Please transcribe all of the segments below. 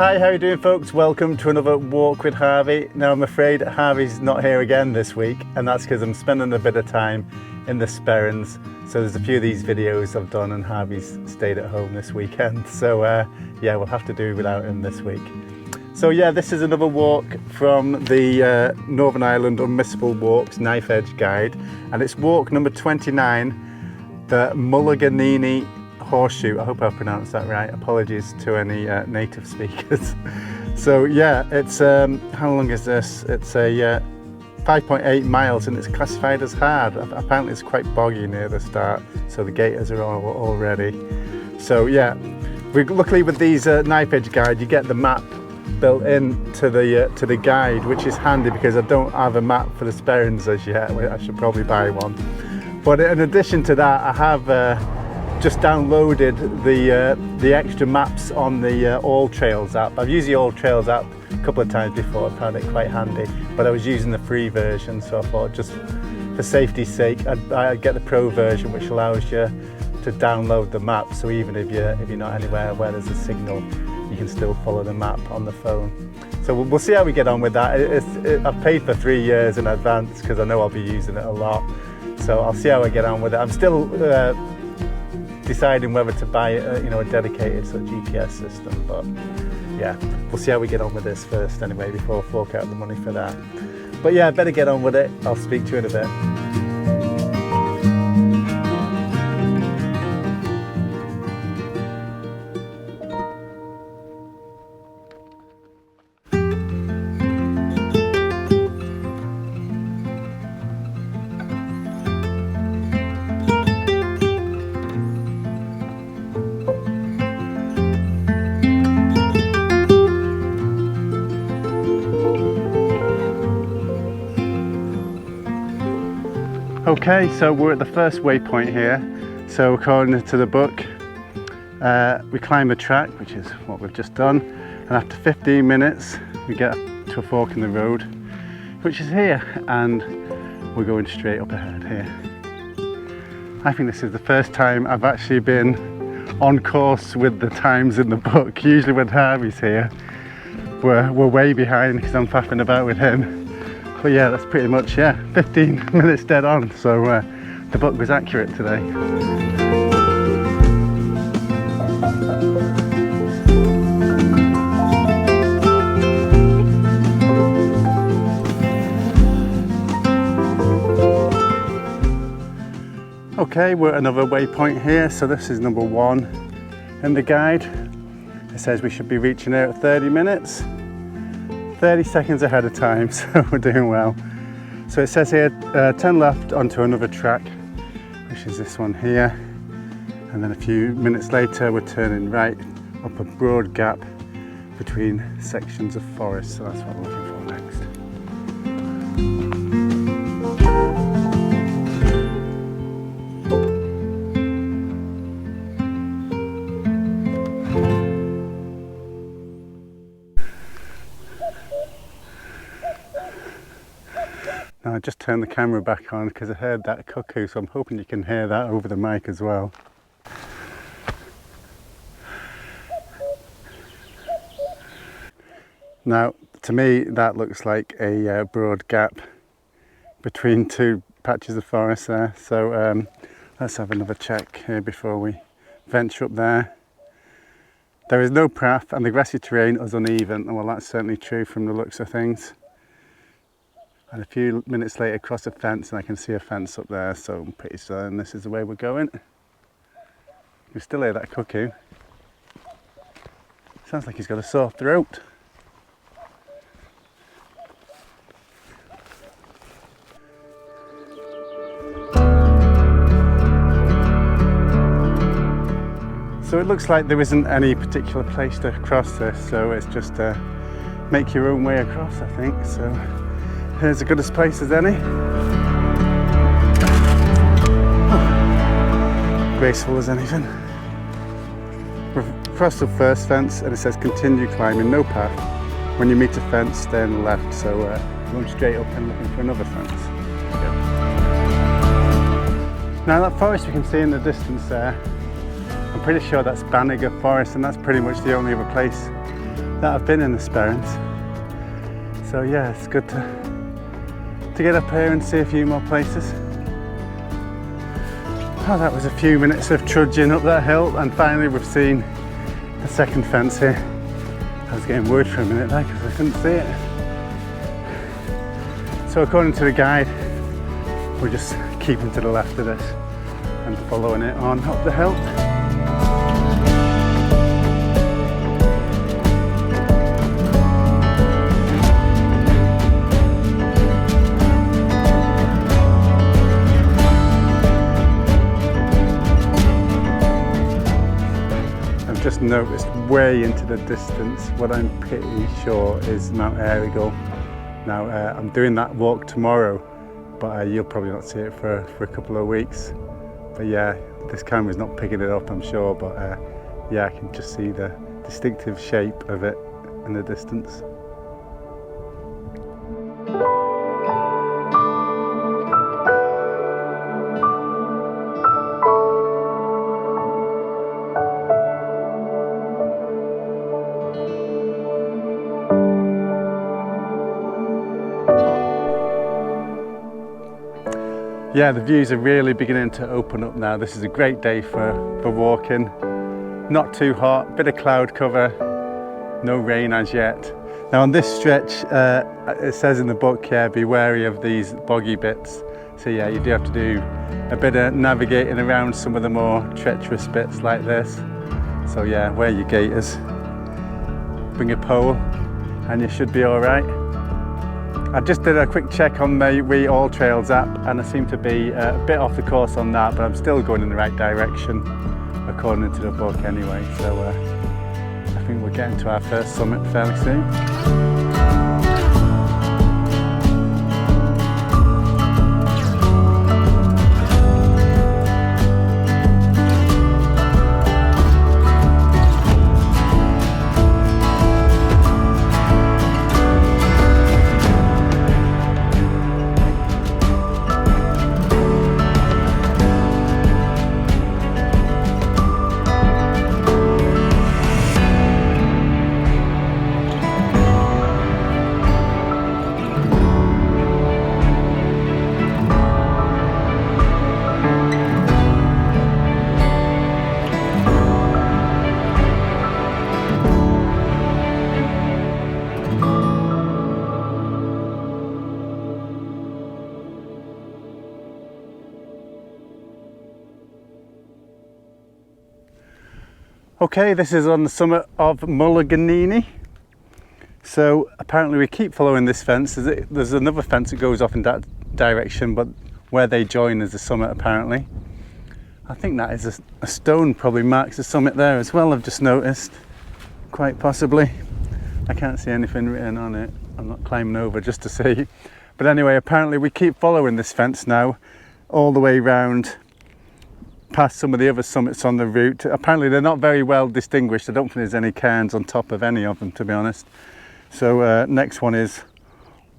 Hi, how are you doing folks? Welcome to another walk with Harvey. Now I'm afraid Harvey's not here again this week, and that's because I'm spending a bit of time in the Sperrins. So there's a few of these videos I've done and Harvey's stayed at home this weekend. So yeah, we'll have to do without him this week. So yeah, this is another walk from the Northern Ireland Unmissable Walks Knife Edge Guide, and it's walk number 29, the Mullaghaneaney Horseshoe. I hope I pronounced that right. Apologies to any native speakers. So yeah, it's how long is this? It's a 5.8 miles and it's classified as hard. Apparently it's quite boggy near the start, so the gators are all ready. So yeah, luckily with these knife edge guide, you get the map built in to the guide, which is handy because I don't have a map for the Sperrins as yet. I should probably buy one. But in addition to that, I have just downloaded the extra maps on the All Trails app. I've used the All Trails app a couple of times before. I found it quite handy, but I was using the free version, so I thought just for safety's sake I'd get the pro version, which allows you to download the map, so even if you're not anywhere where there's a signal, you can still follow the map on the phone. So we'll see how we get on with that. I've paid for 3 years in advance because I know I'll be using it a lot, so I'll see how I get on with it. I'm still deciding whether to buy a dedicated sort of GPS system, but yeah, we'll see how we get on with this first anyway before I fork out the money for that. But yeah, I better get on with it. I'll speak to you in a bit. Okay, so we're at the first waypoint here. So according to the book, we climb the track, which is what we've just done, and after 15 minutes we get to a fork in the road, which is here, and we're going straight up ahead here. I think this is the first time I've actually been on course with the times in the book. Usually when Harvey's here, we're way behind because I'm faffing about with him. But yeah, that's pretty much, 15 minutes dead on, so the book was accurate today. Okay, we're at another waypoint here, so this is number 1 in the guide. It says we should be reaching here at 30 minutes. 30 seconds ahead of time, so we're doing well. So it says here, turn left onto another track, which is this one here. And then a few minutes later, we're turning right up a broad gap between sections of forest. So that's what we're looking for next. Now I just turned the camera back on because I heard that cuckoo, so I'm hoping you can hear that over the mic as well. Now, to me, that looks like a broad gap between 2 patches of forest there. So let's have another check here before we venture up there. There is no path and the grassy terrain is uneven. Well, that's certainly true from the looks of things. And a few minutes later, across a fence, and I can see a fence up there, so I'm pretty certain this is the way we're going. You still hear that cuckoo. Sounds like he's got a sore throat. So it looks like there isn't any particular place to cross this, so it's just make your own way across, I think. So here's as good a place as any. Oh, graceful as anything. We've crossed the first fence and it says continue climbing, no path. When you meet a fence, stay on the left. So going straight up and looking for another fence. Yep. Now that forest we can see in the distance there, I'm pretty sure that's Banniger Forest, and that's pretty much the only other place that I've been in the Sperrins. So yeah, it's good to get up here and see a few more places. Oh, that was a few minutes of trudging up that hill, and finally we've seen the second fence here. I was getting worried for a minute there because I couldn't see it. So according to the guide, we're just keeping to the left of this and following it on up the hill. Just noticed way into the distance what I'm pretty sure is Mount Erigal. Now I'm doing that walk tomorrow, but you'll probably not see it for a couple of weeks. But yeah, this camera's not picking it up, I'm sure, but yeah, I can just see the distinctive shape of it in the distance. Yeah, the views are really beginning to open up now. This is a great day for walking. Not too hot, bit of cloud cover, no rain as yet. Now on this stretch, it says in the book, yeah, be wary of these boggy bits. So yeah, you do have to do a bit of navigating around some of the more treacherous bits like this. So yeah, wear your gaiters, bring a pole, and you should be all right. I just did a quick check on the We All Trails app, and I seem to be a bit off the course on that, but I'm still going in the right direction according to the book anyway. So I think we're getting to our first summit fairly soon. Okay, this is on the summit of Mullaghaneany. So apparently we keep following this fence. There's another fence that goes off in that direction, but where they join is the summit apparently. I think that is a stone probably marks the summit there as well, I've just noticed. Quite possibly. I can't see anything written on it. I'm not climbing over just to see. But anyway, apparently we keep following this fence now all the way round past some of the other summits on the route. Apparently they're not very well distinguished. I don't think there's any cairns on top of any of them, to be honest. So next one is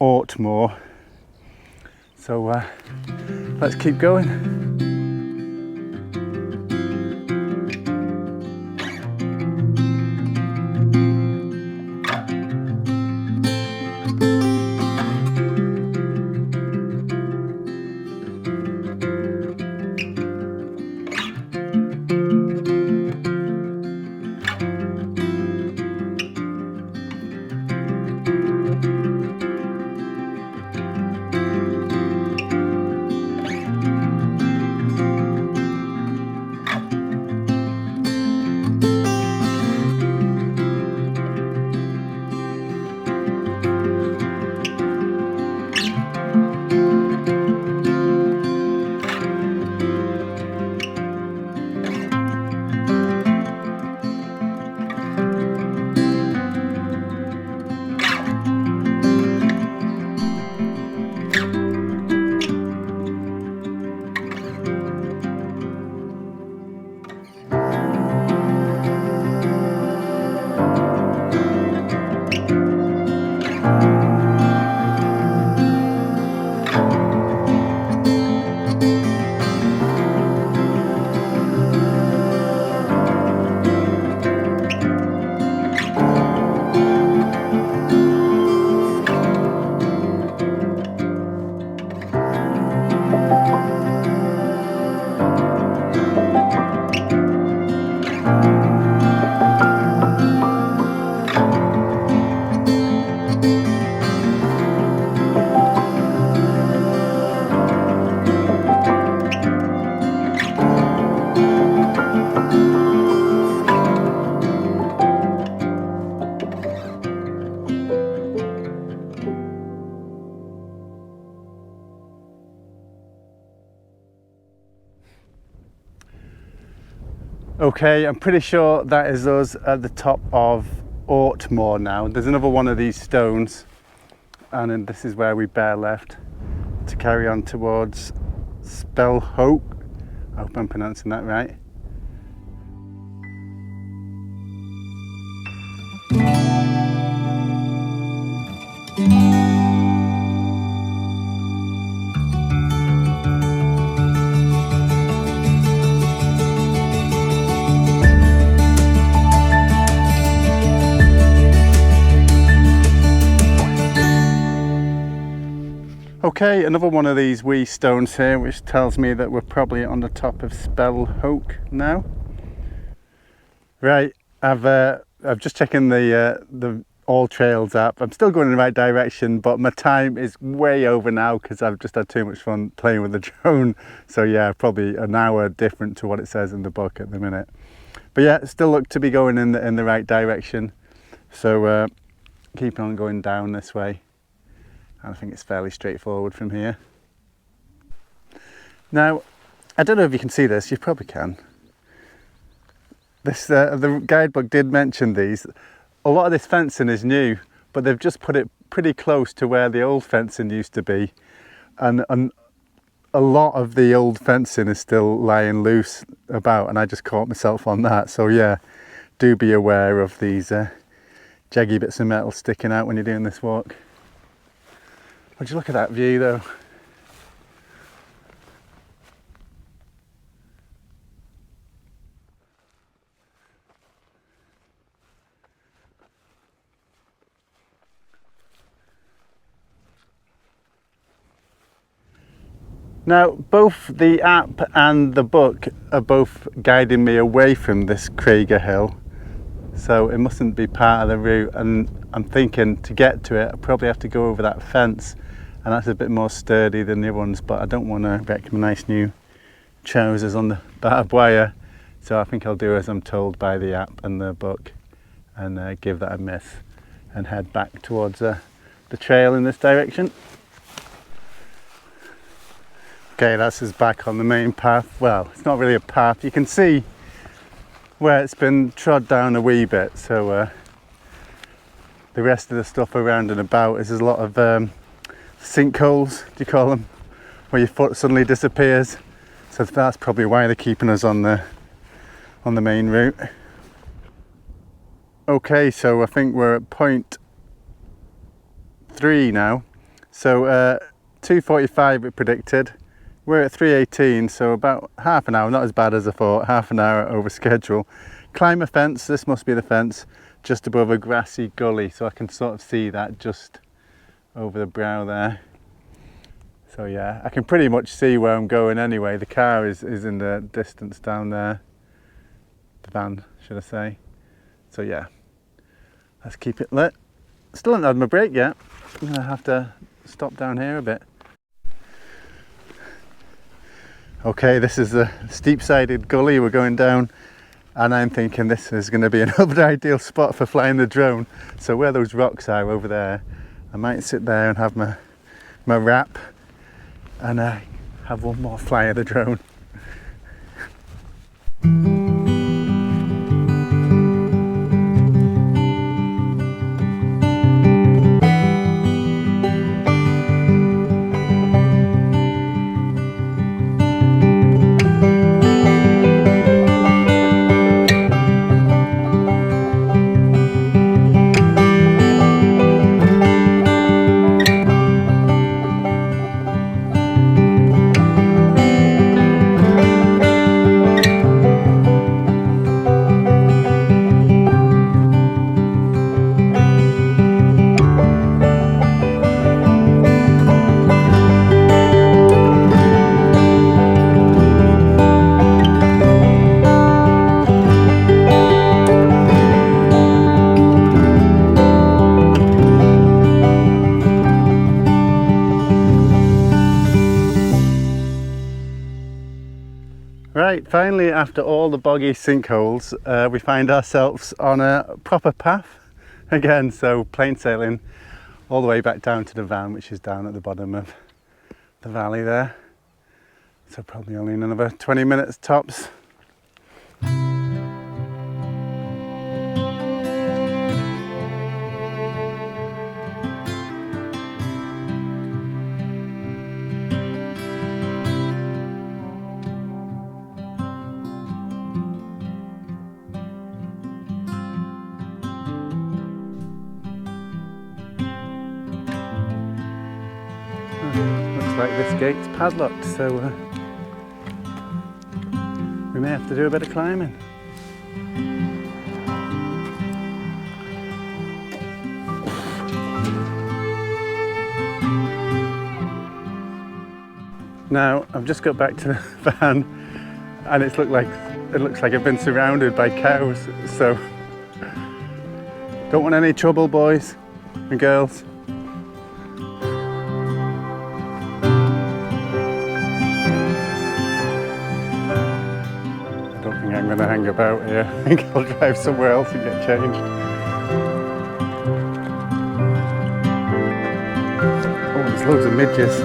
Ortmore. So let's keep going. Okay, I'm pretty sure that is us at the top of Ortmore now. There's another one of these stones, and then this is where we bear left to carry on towards Spellhoke. I hope I'm pronouncing that right. Okay, another one of these wee stones here, which tells me that we're probably on the top of Spellhoke now. Right, I'm just checking the All Trails app. I'm still going in the right direction, but my time is way over now because I've just had too much fun playing with the drone. So yeah, probably an hour different to what it says in the book at the minute. But yeah, still look to be going in the right direction. So keeping on going down this way. I think it's fairly straightforward from here. Now, I don't know if you can see this, you probably can. This the guidebook did mention these. A lot of this fencing is new, but they've just put it pretty close to where the old fencing used to be. And a lot of the old fencing is still lying loose about, and I just caught myself on that. So yeah, do be aware of these jaggy bits of metal sticking out when you're doing this walk. Would you look at that view though? Now, both the app and the book are both guiding me away from this Craiger hill, so it mustn't be part of the route, and I'm thinking to get to it I probably have to go over that fence, and that's a bit more sturdy than the other ones, but I don't want to wreck my nice new trousers on the barbed wire, so I think I'll do as I'm told by the app and the book and give that a miss and head back towards the trail in this direction. Okay, that's us back on the main path. Well, it's not really a path, you can see where it's been trod down a wee bit, so the rest of the stuff around and about is a lot of sinkholes, do you call them, where your foot suddenly disappears. So that's probably why they're keeping us on the main route. Okay, so I think we're at point 3 now. So 2:45 it predicted. We're at 3:18, so about half an hour, not as bad as I thought, half an hour over schedule. Climb a fence, this must be the fence, just above a grassy gully, so I can sort of see that just over the brow there. So yeah, I can pretty much see where I'm going anyway. The car is in the distance down there. The van, should I say. So yeah, let's keep it lit. Still haven't had my break yet. I'm gonna have to stop down here a bit. Okay, this is the steep-sided gully we're going down, and I'm thinking this is going to be another ideal spot for flying the drone. So where those rocks are over there, I might sit there and have my wrap and have one more fly of the drone. Right, finally after all the boggy sinkholes we find ourselves on a proper path again, so plain sailing all the way back down to the van, which is down at the bottom of the valley there. So probably only another 20 minutes tops. Looks like this gate's padlocked, so we may have to do a bit of climbing. Now I've just got back to the van, and it looks like I've been surrounded by cows, so don't want any trouble, boys and girls. I don't think I'm going to hang about here. I think I'll drive somewhere else and get changed. Oh, there's loads of midges.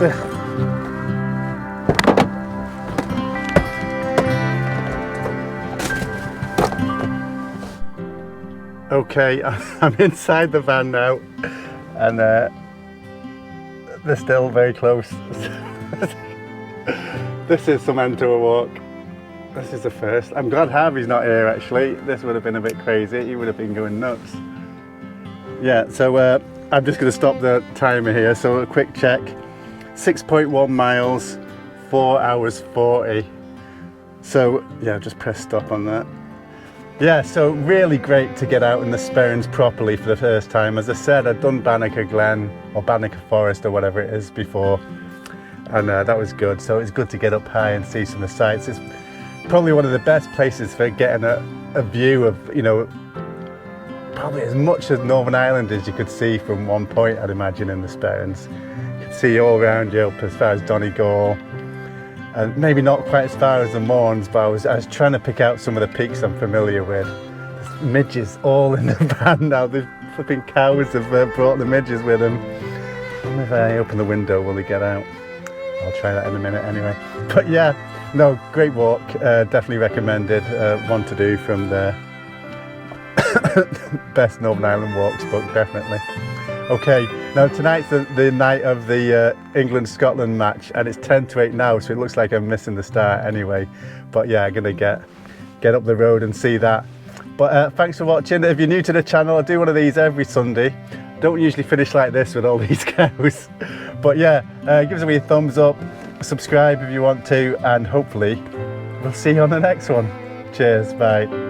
Ugh. Okay, I'm inside the van now, and they're still very close. This is some end to a walk. This is the first. I'm glad Harvey's not here actually. This would have been a bit crazy. He would have been going nuts. Yeah, so I'm just going to stop the timer here. So a quick check. 6.1 miles, 4 hours 40. So yeah, just press stop on that. Yeah, so really great to get out in the Sperrins properly for the first time. As I said, I'd done Banneker Glen or Banneker Forest or whatever it is before, and that was good. So it's good to get up high and see some of the sights. It's probably one of the best places for getting a view of, you know, probably as much as Northern Ireland as you could see from one point, I'd imagine, in the Sperrins. You could see all around you up as far as Donegal. And maybe not quite as far as the Mourns, but I was trying to pick out some of the peaks I'm familiar with. There's midges all in the van now. The flipping cows have brought the midges with them. If I open the window, will they get out? I'll try that in a minute anyway. But yeah, no, great walk. Definitely recommended. One to do from the best Northern Ireland walks book, definitely. Okay, now tonight's the night of the England-Scotland match, and it's 10 to 8 now, so it looks like I'm missing the start anyway. But yeah, I'm gonna get up the road and see that. But thanks for watching. If you're new to the channel, I do one of these every Sunday. Don't usually finish like this with all these cows. But yeah, give us a wee thumbs up, subscribe if you want to, and hopefully we'll see you on the next one. Cheers, bye.